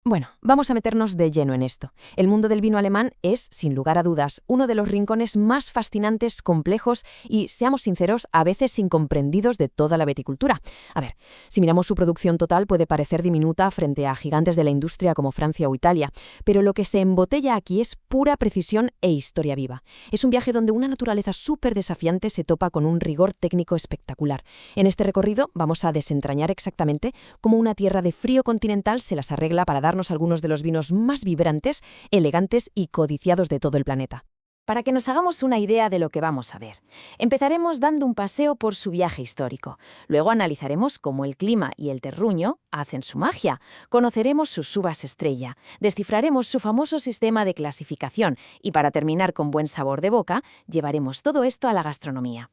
Bueno, vamos a meternos de lleno en esto. El mundo del vino alemán es, sin lugar a dudas, uno de los rincones más fascinantes, complejos y, seamos sinceros, a veces incomprendidos de toda la viticultura. A ver, si miramos su producción total puede parecer diminuta frente a gigantes de la industria como Francia o Italia, pero lo que se embotella aquí es pura precisión e historia viva. Es un viaje donde una naturaleza súper desafiante se topa con un rigor técnico espectacular. En este recorrido vamos a desentrañar exactamente cómo una tierra de frío continental se las arregla para darnos algunos de los vinos más vibrantes, elegantes y codiciados de todo el planeta. Para que nos hagamos una idea de lo que vamos a ver, empezaremos dando un paseo por su viaje histórico. Luego analizaremos cómo el clima y el terruño hacen su magia. Conoceremos sus uvas estrella, descifraremos su famoso sistema de clasificación y, para terminar con buen sabor de boca, llevaremos todo esto a la gastronomía.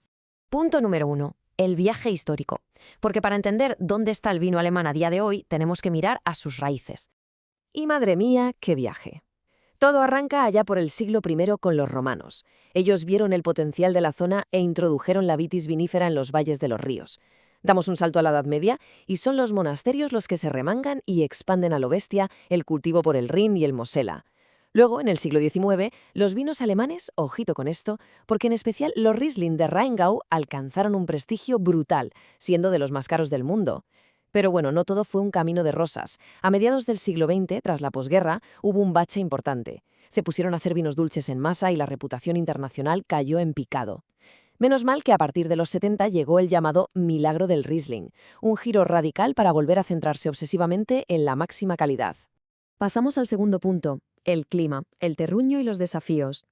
Punto número 1. El viaje histórico. Porque para entender dónde está el vino alemán a día de hoy, tenemos que mirar a sus raíces. Y madre mía, qué viaje. Todo arranca allá por el siglo I con los romanos. Ellos vieron el potencial de la zona e introdujeron la vitis vinífera en los valles de los ríos. Damos un salto a la Edad Media y son los monasterios los que se remangan y expanden a lo bestia el cultivo por el Rin y el Mosela. Luego, en el siglo XIX, los vinos alemanes, ojito con esto, porque en especial los Riesling de Rheingau alcanzaron un prestigio brutal, siendo de los más caros del mundo. Pero bueno, no todo fue un camino de rosas. A mediados del siglo XX, tras la posguerra, hubo un bache importante. Se pusieron a hacer vinos dulces en masa y la reputación internacional cayó en picado. Menos mal que a partir de los 70 llegó el llamado milagro del Riesling, un giro radical para volver a centrarse obsesivamente en la máxima calidad. Pasamos al segundo punto, el clima, el terruño y los desafíos.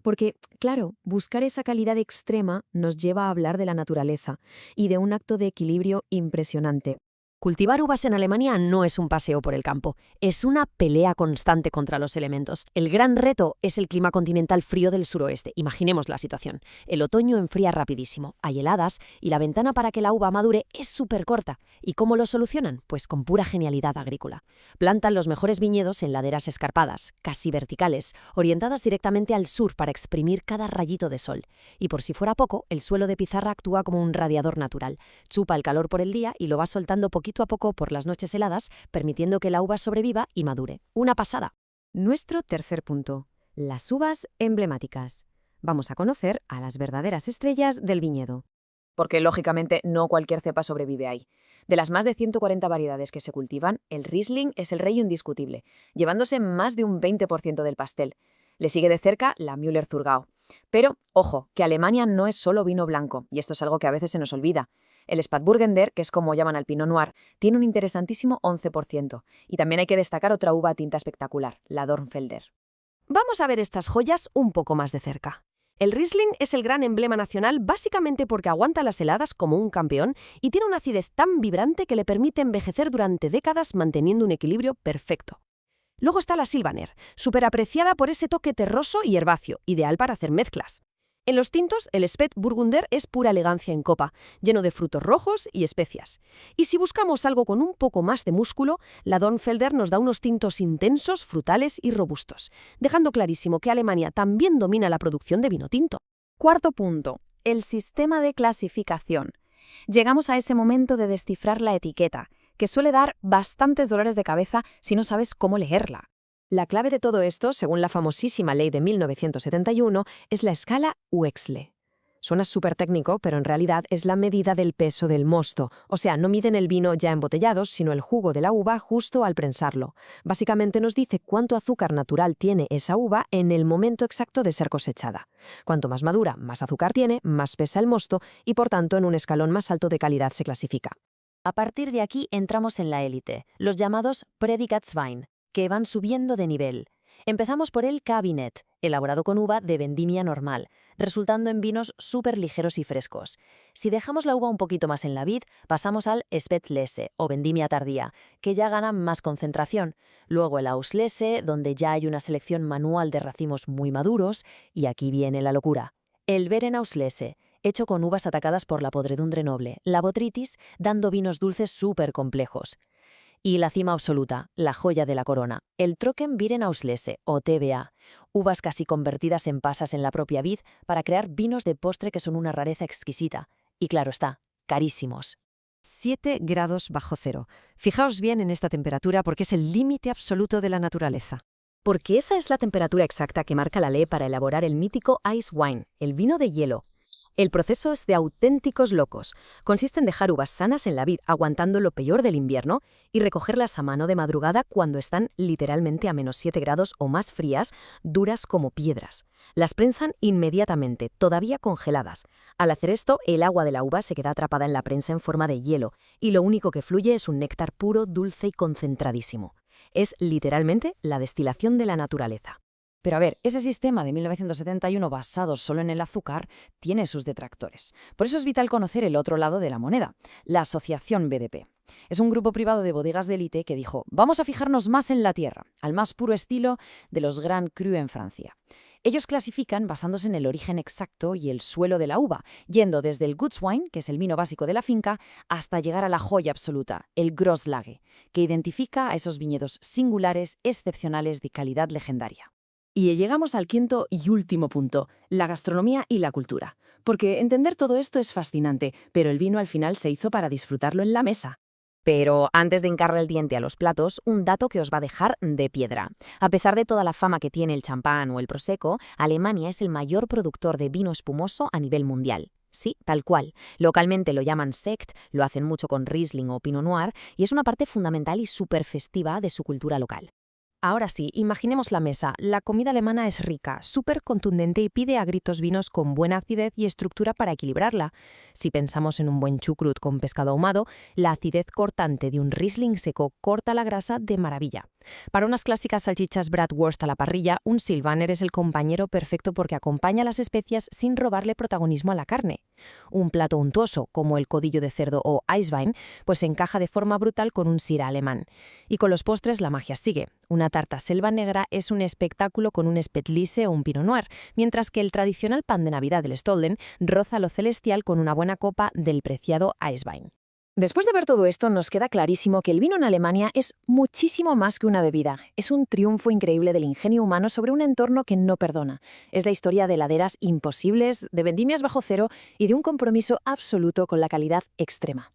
Porque, claro, buscar esa calidad extrema nos lleva a hablar de la naturaleza y de un acto de equilibrio impresionante. Cultivar uvas en Alemania no es un paseo por el campo, es una pelea constante contra los elementos. El gran reto es el clima continental frío del suroeste. Imaginemos la situación. El otoño enfría rapidísimo, hay heladas y la ventana para que la uva madure es súper corta. ¿Y cómo lo solucionan? Pues con pura genialidad agrícola. Plantan los mejores viñedos en laderas escarpadas, casi verticales, orientadas directamente al sur para exprimir cada rayito de sol. Y por si fuera poco, el suelo de pizarra actúa como un radiador natural. Chupa el calor por el día y lo va soltando poquito a poco por las noches heladas, permitiendo que la uva sobreviva y madure. Una pasada. Nuestro tercer punto. Las uvas emblemáticas. Vamos a conocer a las verdaderas estrellas del viñedo. Porque, lógicamente, no cualquier cepa sobrevive ahí. De las más de 140 variedades que se cultivan, el Riesling es el rey indiscutible, llevándose más de un 20% del pastel. Le sigue de cerca la Müller-Thurgau. Pero, ojo, que Alemania no es solo vino blanco, y esto es algo que a veces se nos olvida. El Spätburgunder, que es como llaman al Pinot Noir, tiene un interesantísimo 11%. Y también hay que destacar otra uva tinta espectacular, la Dornfelder. Vamos a ver estas joyas un poco más de cerca. El Riesling es el gran emblema nacional básicamente porque aguanta las heladas como un campeón y tiene una acidez tan vibrante que le permite envejecer durante décadas manteniendo un equilibrio perfecto. Luego está la Sylvaner, súper apreciada por ese toque terroso y herbáceo, ideal para hacer mezclas. En los tintos, el Spätburgunder es pura elegancia en copa, lleno de frutos rojos y especias. Y si buscamos algo con un poco más de músculo, la Dornfelder nos da unos tintos intensos, frutales y robustos, dejando clarísimo que Alemania también domina la producción de vino tinto. Cuarto punto, el sistema de clasificación. Llegamos a ese momento de descifrar la etiqueta, que suele dar bastantes dolores de cabeza si no sabes cómo leerla. La clave de todo esto, según la famosísima ley de 1971, es la escala Wechsle. Suena súper técnico, pero en realidad es la medida del peso del mosto. O sea, no miden el vino ya embotellado, sino el jugo de la uva justo al prensarlo. Básicamente nos dice cuánto azúcar natural tiene esa uva en el momento exacto de ser cosechada. Cuanto más madura, más azúcar tiene, más pesa el mosto y por tanto en un escalón más alto de calidad se clasifica. A partir de aquí entramos en la élite, los llamados Predikatswein, que van subiendo de nivel. Empezamos por el Kabinett, elaborado con uva de vendimia normal, resultando en vinos súper ligeros y frescos. Si dejamos la uva un poquito más en la vid, pasamos al Spätlese, o vendimia tardía, que ya gana más concentración. Luego el Auslese, donde ya hay una selección manual de racimos muy maduros, y aquí viene la locura. El Beerenauslese, hecho con uvas atacadas por la podredumbre noble, la botrytis, dando vinos dulces súper complejos. Y la cima absoluta, la joya de la corona, el Trockenbeerenauslese, o TBA, uvas casi convertidas en pasas en la propia vid para crear vinos de postre que son una rareza exquisita. Y claro está, carísimos. 7 grados bajo cero. Fijaos bien en esta temperatura porque es el límite absoluto de la naturaleza. Porque esa es la temperatura exacta que marca la ley para elaborar el mítico ice wine, el vino de hielo. El proceso es de auténticos locos. Consiste en dejar uvas sanas en la vid aguantando lo peor del invierno y recogerlas a mano de madrugada cuando están literalmente a -7 grados o más frías, duras como piedras. Las prensan inmediatamente, todavía congeladas. Al hacer esto, el agua de la uva se queda atrapada en la prensa en forma de hielo y lo único que fluye es un néctar puro, dulce y concentradísimo. Es literalmente la destilación de la naturaleza. Pero a ver, ese sistema de 1971 basado solo en el azúcar tiene sus detractores. Por eso es vital conocer el otro lado de la moneda, la Asociación BDP. Es un grupo privado de bodegas de élite que dijo, vamos a fijarnos más en la tierra, al más puro estilo de los Grand Cru en Francia. Ellos clasifican basándose en el origen exacto y el suelo de la uva, yendo desde el Gutswein, que es el vino básico de la finca, hasta llegar a la joya absoluta, el Grosslage, que identifica a esos viñedos singulares, excepcionales de calidad legendaria. Y llegamos al quinto y último punto, la gastronomía y la cultura. Porque entender todo esto es fascinante, pero el vino al final se hizo para disfrutarlo en la mesa. Pero antes de hincarle el diente a los platos, un dato que os va a dejar de piedra. A pesar de toda la fama que tiene el champán o el prosecco, Alemania es el mayor productor de vino espumoso a nivel mundial. Sí, tal cual. Localmente lo llaman Sekt, lo hacen mucho con Riesling o Pinot Noir, y es una parte fundamental y súper festiva de su cultura local. Ahora sí, imaginemos la mesa. La comida alemana es rica, súper contundente y pide a gritos vinos con buena acidez y estructura para equilibrarla. Si pensamos en un buen chucrut con pescado ahumado, la acidez cortante de un Riesling seco corta la grasa de maravilla. Para unas clásicas salchichas bratwurst a la parrilla, un Sylvaner es el compañero perfecto porque acompaña las especias sin robarle protagonismo a la carne. Un plato untuoso, como el codillo de cerdo o Eiswein, pues encaja de forma brutal con un Syrah alemán. Y con los postres la magia sigue. Una tarta selva negra es un espectáculo con un Spätlese o un Pinot Noir, mientras que el tradicional pan de Navidad del Stollen roza lo celestial con una buena copa del preciado Eiswein. Después de ver todo esto, nos queda clarísimo que el vino en Alemania es muchísimo más que una bebida. Es un triunfo increíble del ingenio humano sobre un entorno que no perdona. Es la historia de laderas imposibles, de vendimias bajo cero y de un compromiso absoluto con la calidad extrema.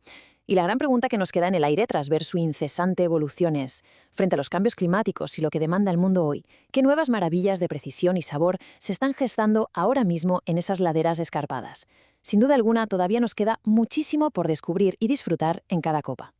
Y la gran pregunta que nos queda en el aire tras ver su incesante evolución es, frente a los cambios climáticos y lo que demanda el mundo hoy, ¿qué nuevas maravillas de precisión y sabor se están gestando ahora mismo en esas laderas escarpadas? Sin duda alguna, todavía nos queda muchísimo por descubrir y disfrutar en cada copa.